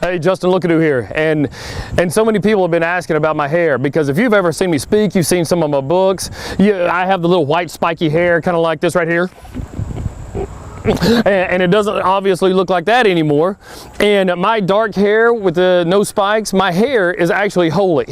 Hey, Justin Lookadoo here, and so many people have been asking about my hair, because if you've ever seen me speak, you've seen some of my books. I have the little white spiky hair, kind of like this right here. And it doesn't obviously look like that anymore. And my dark hair with the no spikes, my hair is actually holy.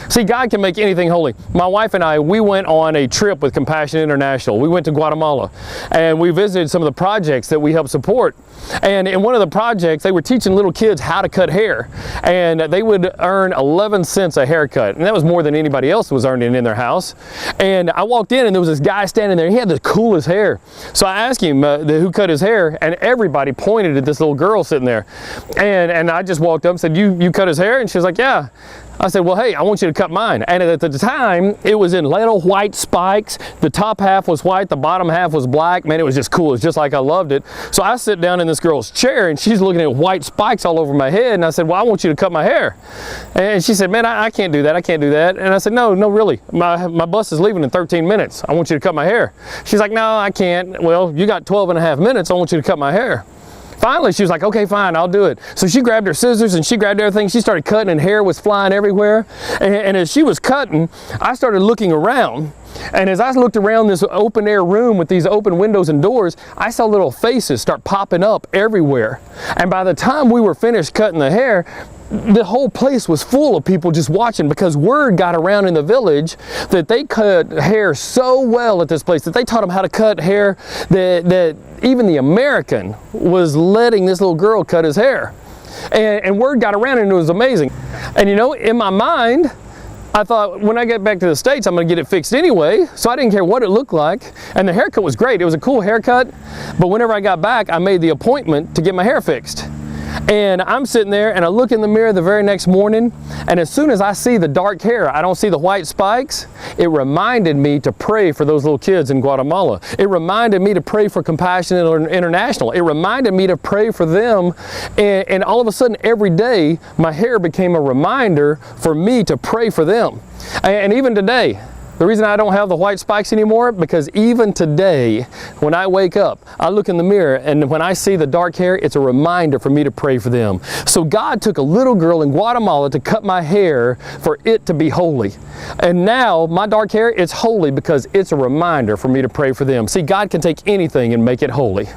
See, God can make anything holy. My wife and I, we went on a trip with Compassion International. We went to Guatemala and we visited some of the projects that we help support. And in one of the projects, they were teaching little kids how to cut hair, and they would earn 11 cents a haircut. And that was more than anybody else was earning in their house. And I walked in and there was this guy standing there. He had the coolest hair. So I asked him who cut his hair, and everybody pointed at this little girl sitting there. And I just walked up and said, you cut his hair? And she was like, yeah. I said, well, hey, I want you to cut mine. And at the time, it was in little white spikes. The top half was white, the bottom half was black. Man, it was just cool. It's just like I loved it. So I sit down in this girl's chair, and she's looking at white spikes all over my head. And I said, well, I want you to cut my hair. And she said, man, I can't do that. I can't do that. And I said, no, really. My bus is leaving in 13 minutes. I want you to cut my hair. She's like, no, I can't. Well, you got 12 and a half minutes. I want you to cut my hair. Finally, she was like, okay, fine, I'll do it. So she grabbed her scissors and she grabbed everything. She started cutting, and hair was flying everywhere. And as she was cutting, I started looking around. And as I looked around this open air room with these open windows and doors, I saw little faces start popping up everywhere. And by the time we were finished cutting the hair, the whole place was full of people just watching, because word got around in the village that they cut hair so well at this place, that they taught them how to cut hair, that even the American was letting this little girl cut his hair. And word got around, and it was amazing. And you know, in my mind, I thought, when I get back to the States, I'm going to get it fixed anyway, so I didn't care what it looked like. And the haircut was great. It was a cool haircut. But whenever I got back, I made the appointment to get my hair fixed. And I'm sitting there, and I look in the mirror the very next morning, and as soon as I see the dark hair, I don't see the white spikes, it reminded me to pray for those little kids in Guatemala. It reminded me to pray for Compassion International. It reminded me to pray for them, and all of a sudden, every day, my hair became a reminder for me to pray for them. And even today, the reason I don't have the white spikes anymore, because even today, when I wake up, I look in the mirror, and when I see the dark hair, it's a reminder for me to pray for them. So God took a little girl in Guatemala to cut my hair for it to be holy. And now my dark hair, it's holy because it's a reminder for me to pray for them. See, God can take anything and make it holy.